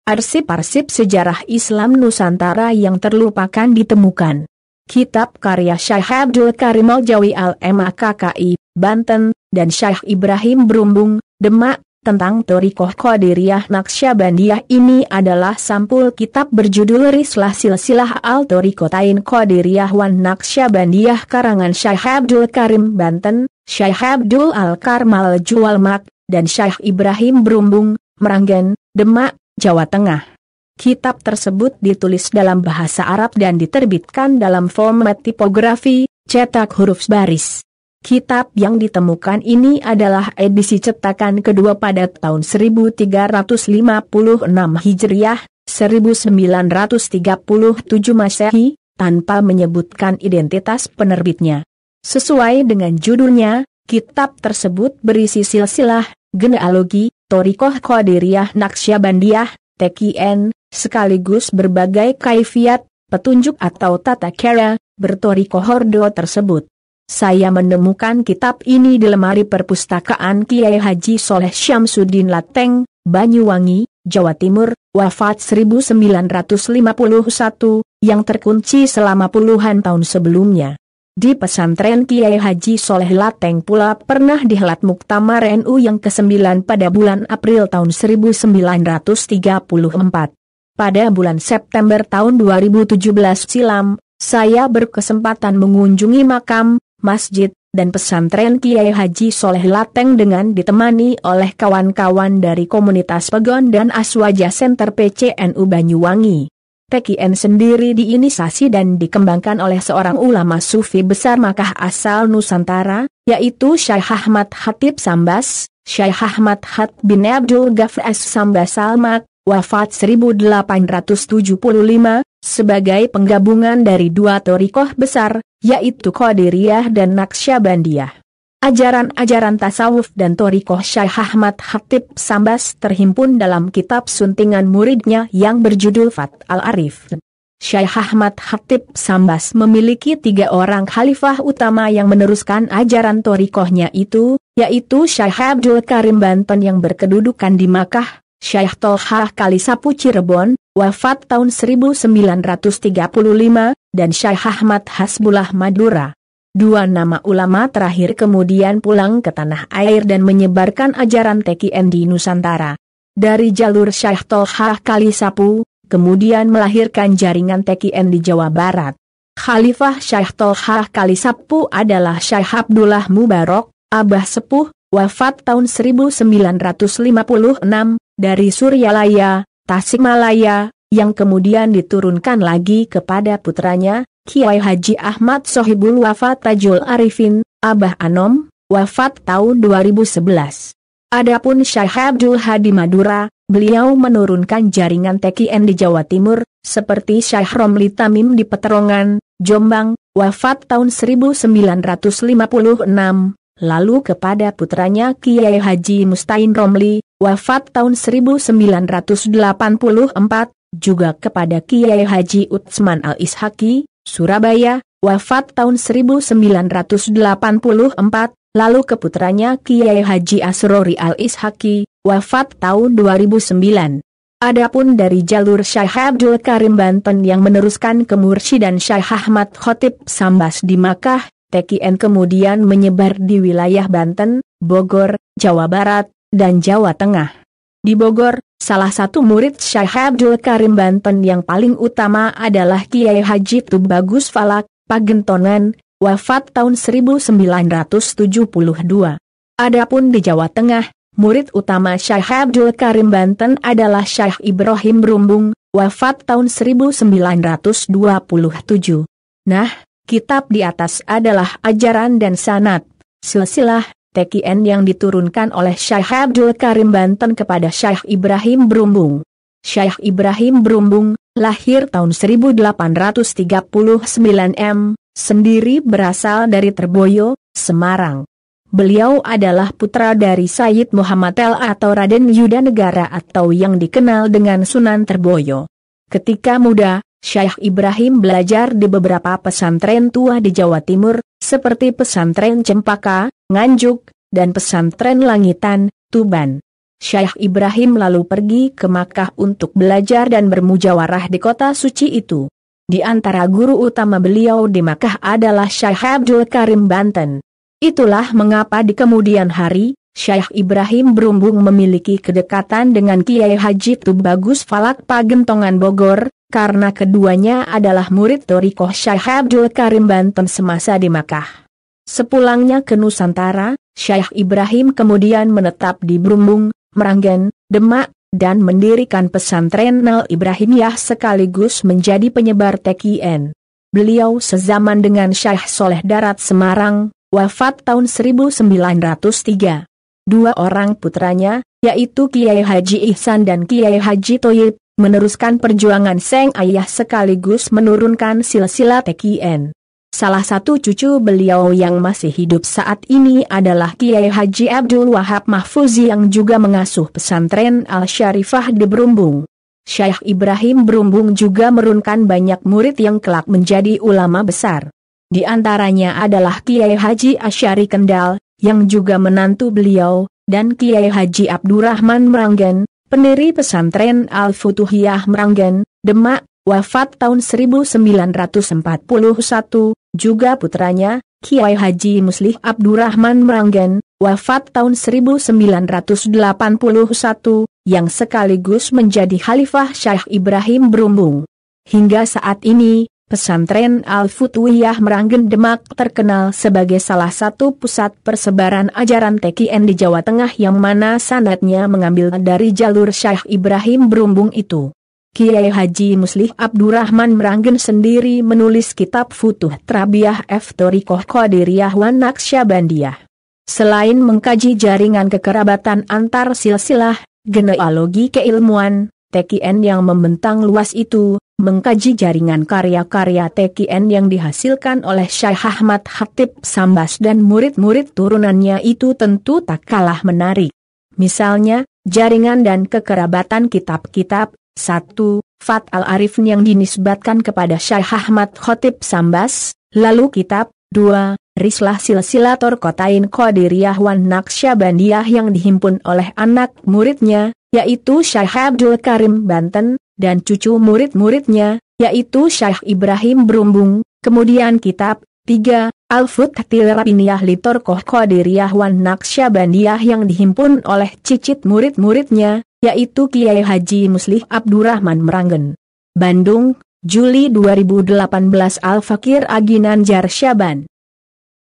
Arsip-arsip sejarah Islam Nusantara yang terlupakan ditemukan. Kitab karya Syekh Abdul Karim Al-Jawi Al-MKKI, Banten, dan Syekh Ibrahim Brumbung, Demak, tentang Thorikoh Qadiriyah Naqsyabandiyah ini adalah sampul kitab berjudul Rislah Silsilah Al-Thorikotain Qadiriyah wan Naqsyabandiyah karangan Syekh Abdul Karim Banten, Syekh Abdul Al-Karmal Juwalmak, dan Syekh Ibrahim Brumbung, Meranggen, Demak, Jawa Tengah. Kitab tersebut ditulis dalam bahasa Arab dan diterbitkan dalam format tipografi, cetak huruf baris. Kitab yang ditemukan ini adalah edisi cetakan kedua pada tahun 1356 Hijriah, 1937 Masehi, tanpa menyebutkan identitas penerbitnya. Sesuai dengan judulnya, kitab tersebut berisi silsilah, genealogi, Thorikoh Qadiriyah Naqsyabandiyah, TKN, sekaligus berbagai kaifiat, petunjuk atau tata cara, bertorikoh ordo tersebut. Saya menemukan kitab ini di lemari perpustakaan Kiai Haji Soleh Syamsuddin Lateng, Banyuwangi, Jawa Timur, wafat 1951, yang terkunci selama puluhan tahun sebelumnya. Di pesantren Kiai Haji Soleh Lateng pula pernah dihelat Muktamar NU yang ke-9 pada bulan April tahun 1934. Pada bulan September tahun 2017 silam, saya berkesempatan mengunjungi makam, masjid, dan pesantren Kiai Haji Soleh Lateng dengan ditemani oleh kawan-kawan dari komunitas Pegon dan Aswaja Center PCNU Banyuwangi. TKN sendiri diinisiasi dan dikembangkan oleh seorang ulama sufi besar Makkah asal Nusantara, yaitu Syekh Ahmad Khatib Sambas, Syekh Ahmad Khat bin Abdul Ghafar Sambas Salmak, wafat 1875, sebagai penggabungan dari dua thorikoh besar, yaitu Qadiriyah dan Naqsyabandiyah. Ajaran-ajaran tasawuf dan thorikoh Syekh Ahmad Khatib Sambas terhimpun dalam kitab suntingan muridnya yang berjudul Fath al-Arif. Syekh Ahmad Khatib Sambas memiliki 3 orang khalifah utama yang meneruskan ajaran thorikohnya itu, yaitu Syekh Abdul Karim Banten yang berkedudukan di Makkah, Syekh Tolhah Kalisapu Cirebon, wafat tahun 1935, dan Syekh Ahmad Hasbullah Madura. 2 nama ulama terakhir kemudian pulang ke tanah air dan menyebarkan ajaran TKN di Nusantara. Dari jalur Syekh Tolhah Kalisapu, kemudian melahirkan jaringan TKN di Jawa Barat. Khalifah Syekh Tolhah Kalisapu adalah Syekh Abdullah Mubarak, Abah Sepuh, wafat tahun 1956, dari Suryalaya, Tasikmalaya, yang kemudian diturunkan lagi kepada putranya, Kiai Haji Ahmad Sohibul Wafat Tajul Arifin, Abah Anom, wafat tahun 2011. Adapun Syekh Abdul Hadi Madura, beliau menurunkan jaringan TKN di Jawa Timur, seperti Syekh Romli Tamim di Peterongan, Jombang, wafat tahun 1956, lalu kepada putranya Kiai Haji Mustain Romli, wafat tahun 1984, juga kepada Kiai Haji Utsman Al-Ishaki, Surabaya, wafat tahun 1984, lalu ke putranya Kiai Haji Asrori Al-Ishaki, wafat tahun 2009. Adapun dari jalur Syekh Abdul Karim Banten yang meneruskan kemursyidan Syekh Ahmad Khatib Sambas di Makkah, TKN kemudian menyebar di wilayah Banten, Bogor, Jawa Barat, dan Jawa Tengah. Di Bogor, salah satu murid Syekh Abdul Karim Banten yang paling utama adalah Kiai Haji Tubagus Falak, Pagentonan, wafat tahun 1972. Adapun di Jawa Tengah, murid utama Syekh Abdul Karim Banten adalah Syekh Ibrahim Brumbung, wafat tahun 1927. Nah, kitab di atas adalah ajaran dan sanad, silsilah, TKN yang diturunkan oleh Syekh Abdul Karim Banten kepada Syekh Ibrahim Brumbung. Syekh Ibrahim Brumbung, lahir tahun 1839 M, sendiri berasal dari Terboyo, Semarang. Beliau adalah putra dari Sayyid Muhammad El atau Raden Yuda Negara atau yang dikenal dengan Sunan Terboyo. Ketika muda, Syekh Ibrahim belajar di beberapa pesantren tua di Jawa Timur, seperti pesantren Cempaka, Nganjuk, dan pesantren Langitan, Tuban. Syekh Ibrahim lalu pergi ke Makkah untuk belajar dan bermujawarah di kota suci itu. Di antara guru utama beliau di Makkah adalah Syekh Abdul Karim Banten. Itulah mengapa di kemudian hari, Syekh Ibrahim Brumbung memiliki kedekatan dengan Kiai Haji Tubagus Falak Pagentongan Bogor, karena keduanya adalah murid thariqah Syekh Abdul Karim Banten semasa di Makkah. Sepulangnya ke Nusantara, Syekh Ibrahim kemudian menetap di Brumbung, Meranggen, Demak, dan mendirikan pesantren Al Ibrahimiyah sekaligus menjadi penyebar TKN. Beliau sezaman dengan Syekh Soleh Darat Semarang, wafat tahun 1903. Dua orang putranya, yaitu Kiai Haji Ihsan dan Kiai Haji Toyib, meneruskan perjuangan sang ayah sekaligus menurunkan silsilah TKN. Salah satu cucu beliau yang masih hidup saat ini adalah Kiai Haji Abdul Wahab Mahfuzi yang juga mengasuh pesantren Al-Syarifah di Brumbung. Syekh Ibrahim Brumbung juga menurunkan banyak murid yang kelak menjadi ulama besar. Di antaranya adalah Kiai Haji Asyari Kendal, yang juga menantu beliau, dan Kiai Haji Abdurrahman Meranggen, pendiri pesantren Al-Futuhiyah Meranggen, Demak, wafat tahun 1941, juga putranya, Kiai Haji Muslih Abdurrahman Meranggen, wafat tahun 1981, yang sekaligus menjadi khalifah Syekh Ibrahim Brumbung. Hingga saat ini, pesantren Al-Futuhiyah Meranggen Demak terkenal sebagai salah satu pusat persebaran ajaran TKN di Jawa Tengah yang mana sanadnya mengambil dari jalur Syekh Ibrahim Brumbung itu. Kiai Haji Muslih Abdurrahman Meranggen sendiri menulis kitab Futuh Trabiyah F. Thariqah Qadiriyah wa Naqsyabandiyah. Selain mengkaji jaringan kekerabatan antar silsilah, genealogi keilmuan, TKN yang membentang luas itu, mengkaji jaringan karya-karya TKN yang dihasilkan oleh Syekh Ahmad Khatib Sambas dan murid-murid turunannya itu tentu tak kalah menarik. Misalnya, jaringan dan kekerabatan kitab-kitab. 1. Fat al-Arifin yang dinisbatkan kepada Syekh Ahmad Khatib Sambas, lalu kitab 2. Rislah Silsilah Thariqatain Qadiriyah wa Naqsyabandiyah yang dihimpun oleh anak muridnya, yaitu Syekh Abdul Karim Banten, dan cucu murid-muridnya, yaitu Syekh Ibrahim Brumbung, kemudian kitab 3. Al-Futuhil Rabbiniyah li Thariqah Qadiriyah wa Naqsyabandiyah yang dihimpun oleh cicit murid-muridnya, yaitu Kiai Haji Muslih Abdurrahman Meranggen. Bandung, Juli 2018. Al-Fakir Aginanjar Syaban.